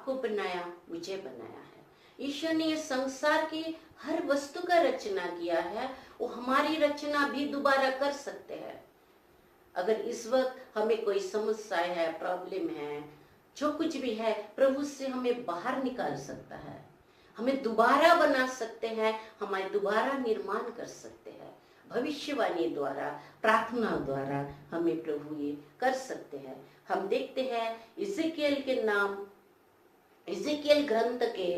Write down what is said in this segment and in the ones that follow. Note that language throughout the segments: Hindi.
आपको बनाया, मुझे बनाया है। ईश्वर ने ये संसार की हर वस्तु का रचना किया है, वो हमारी रचना भी दोबारा कर सकते हैं। अगर इस वक्त हमें कोई समस्या है, प्रॉब्लम है, जो कुछ भी है, प्रभु से हमें बाहर निकाल सकता है, हमें दोबारा बना सकते हैं, हमारे दोबारा निर्माण कर सकते हैं। भविष्यवाणी द्वारा, प्रार्थना द्वारा हमें प्रभु ये कर सकते हैं। हम देखते हैं इज़ेकियल के नाम, इज़ेकियल ग्रंथ के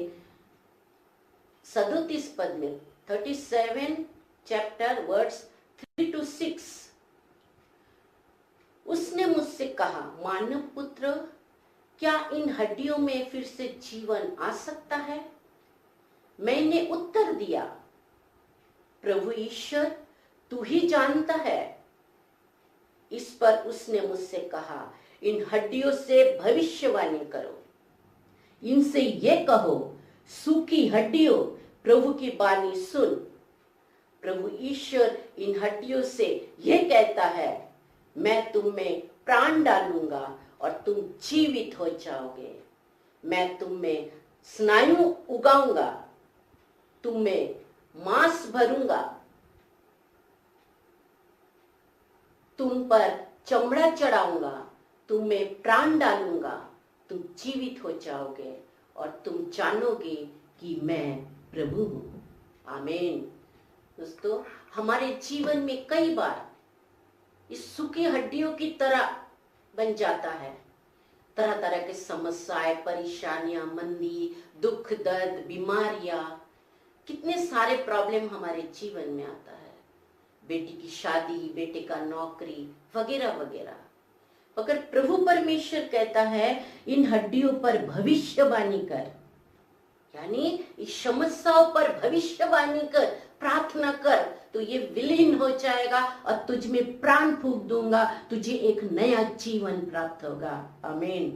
37 पद में 37 चैप्टर वर्ड्स 3 to 6, उसने मुझसे कहा, मानव पुत्र, क्या इन हड्डियों में फिर से जीवन आ सकता है? मैंने उत्तर दिया, प्रभु ईश्वर, तू ही जानता है। इस पर उसने मुझसे कहा, इन हड्डियों से भविष्यवाणी करो, इनसे ये कहो, सूखी हड्डियों, प्रभु की वाणी सुन। प्रभु ईश्वर इन हड्डियों से ये कहता है, मैं तुम में प्राण डालूंगा और तुम जीवित हो जाओगे। मैं तुम में स्नायु उगाऊंगा, तुम में मांस भरूंगा, तुम पर चमड़ा चढ़ाऊंगा, तुम में प्राण डालूंगा, तुम जीवित हो जाओगे और तुम जानोगे कि मैं प्रभु हूं। आमीन। दोस्तों, हमारे जीवन में कई बार इस सूखी हड्डियों की तरह बन जाता है। तरह तरह की समस्याएं, परेशानियां, मंदी, दुख, दर्द, बीमारियां, कितने सारे प्रॉब्लम हमारे जीवन में आता है। बेटी की शादी, बेटे का नौकरी वगैरह वगैरह। मगर प्रभु परमेश्वर कहता है, इन हड्डियों पर भविष्यवाणी कर, यानी इस समस्याओं पर भविष्यवाणी कर, प्रार्थना कर, तो ये विलीन हो जाएगा और तुझ में प्राण फूंक दूंगा, तुझे एक नया जीवन प्राप्त होगा। आमीन।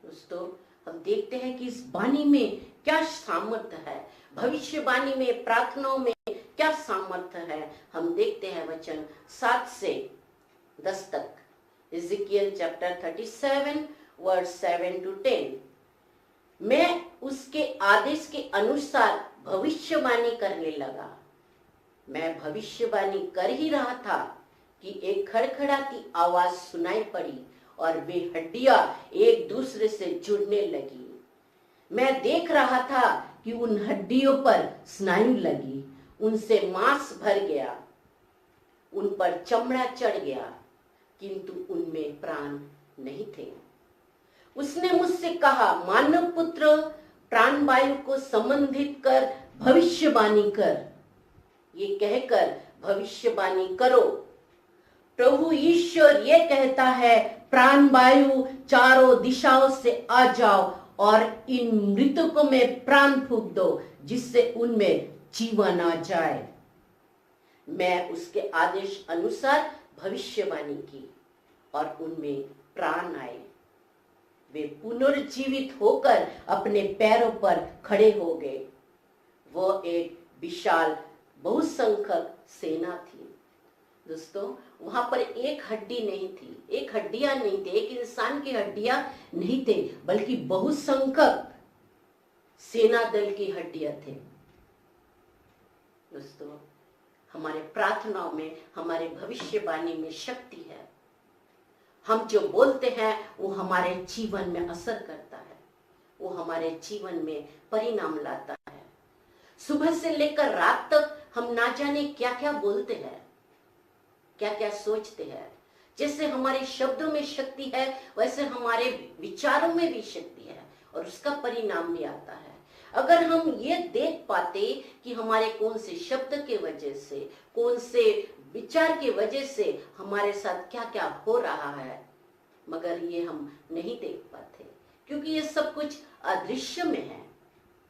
दोस्तों, हम देखते हैं कि इस वाणी में क्या सामर्थ्य है, भविष्यवाणी में, प्रार्थनाओं में क्या सामर्थ्य है। हम देखते हैं वचन 7 से 10 तक, इज़ेकियल चैप्टर 37 वर्स 7 to 10। मैं उसके आदेश के अनुसार भविष्यवाणी करने लगा। मैं भविष्यवाणी कर ही रहा था कि एक खड़खड़ाती आवाज सुनाई पड़ी और वे हड्डियां एक दूसरे से जुड़ने लगी। मैं देख रहा था कि उन हड्डियों पर स्नायु लगी, उनसे मांस भर गया, उन पर चमड़ा चढ़ गया, किंतु उनमें प्राण नहीं थे। उसने मुझसे कहा, मानव पुत्र, प्राणवायु को संबंधित कर भविष्यवाणी कर। ये कहकर भविष्यवाणी करो, प्रभु ईश्वर ये कहता है, प्राणवायु चारों दिशाओं से आ जाओ और इन मृतकों में प्राण फूंक दो, जिससे उनमें जीवन आ जाए। मैं उसके आदेश अनुसार भविष्यवाणी की और उनमें प्राण आए। वे पुनर्जीवित होकर अपने पैरों पर खड़े हो गए। वो एक विशाल बहुसंख्यक सेना थी। दोस्तों, वहां पर एक हड्डी नहीं थी, एक हड्डियां नहीं थे, एक इंसान की हड्डियां नहीं थे, बल्कि बहुसंख्यक सेना दल की हड्डियां थे। दोस्तों, हमारे प्रार्थनाओं में, हमारे भविष्यवाणी में शक्ति है। हम जो बोलते हैं वो हमारे जीवन में असर करता है, वो हमारे जीवन में परिणाम लाता है। सुबह से लेकर रात तक हम ना जाने क्या क्या बोलते हैं, क्या क्या सोचते हैं। जैसे हमारे शब्दों में शक्ति है, वैसे हमारे विचारों में भी शक्ति है और उसका परिणाम भी आता है। अगर हम ये देख पाते कि हमारे कौन से शब्द के वजह से, कौन से विचार की वजह से हमारे साथ क्या क्या हो रहा है, मगर ये हम नहीं देख पाते क्योंकि ये सब कुछ अदृश्य में है,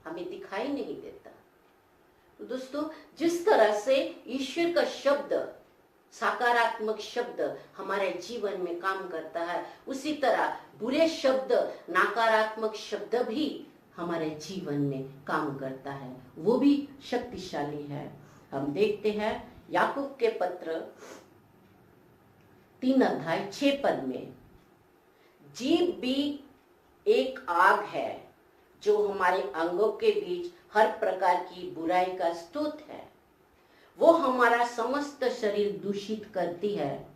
हमें दिखाई नहीं देता। तो दोस्तों, जिस तरह से ईश्वर का शब्द, सकारात्मक शब्द हमारे जीवन में काम करता है, उसी तरह बुरे शब्द, नकारात्मक शब्द भी हमारे जीवन में काम करता है, वो भी शक्तिशाली है। हम देखते हैं याकूब के पत्र 3 अध्याय 6 पद में, जीभ भी एक आग है जो हमारे अंगों के बीच हर प्रकार की बुराई का स्रोत है। वो हमारा समस्त शरीर दूषित करती है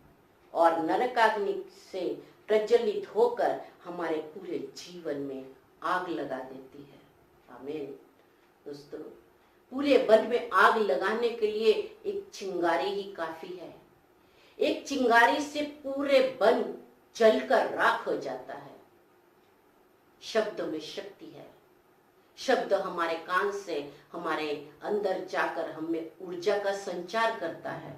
और नरकाग्नि से प्रज्वलित होकर हमारे पूरे जीवन में आग लगा देती है। आमीन। दोस्तों, पूरे वन में आग लगाने के लिए एक चिंगारी ही काफी है। एक चिंगारी से पूरे वन जलकर राख हो जाता है। शब्दों में शक्ति है। शब्द हमारे कान से हमारे अंदर जाकर हमें ऊर्जा का संचार करता है।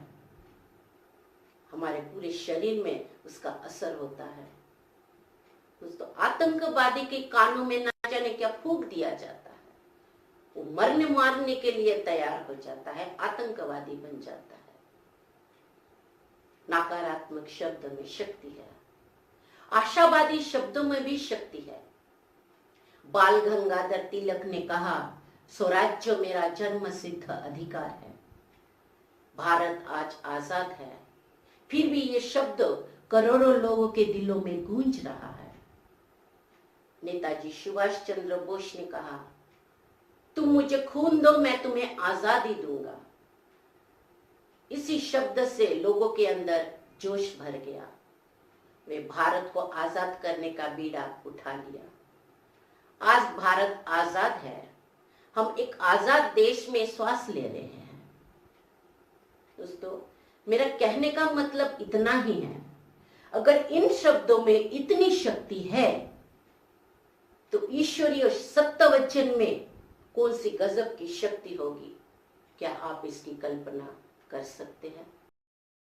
हमारे पूरे शरीर में उसका असर होता है। दोस्तों, आतंकवादी के कानों में ना जाने क्या फूंक दिया जाता है, वो मरने मारने के लिए तैयार हो जाता है, आतंकवादी बन जाता है। नकारात्मक शब्द में शक्ति है। आशावादी शब्दों में भी शक्ति है। बाल गंगाधर तिलक ने कहा, स्वराज्य मेरा जन्म सिद्ध अधिकार है। भारत आज आजाद है, फिर भी ये शब्द करोड़ों लोगों के दिलों में गूंज रहा है। नेताजी सुभाष चंद्र बोस ने कहा, तुम मुझे खून दो, मैं तुम्हें आजादी दूंगा। इसी शब्द से लोगों के अंदर जोश भर गया। वे भारत को आजाद करने का बीड़ा उठा लिया। आज भारत आजाद है। हम एक आजाद देश में श्वास ले रहे हैं। दोस्तों, मेरा कहने का मतलब इतना ही है, अगर इन शब्दों में इतनी शक्ति है तो ईश्वरीय सत्य वचन में कौन सी गजब की शक्ति होगी, क्या आप इसकी कल्पना कर सकते हैं?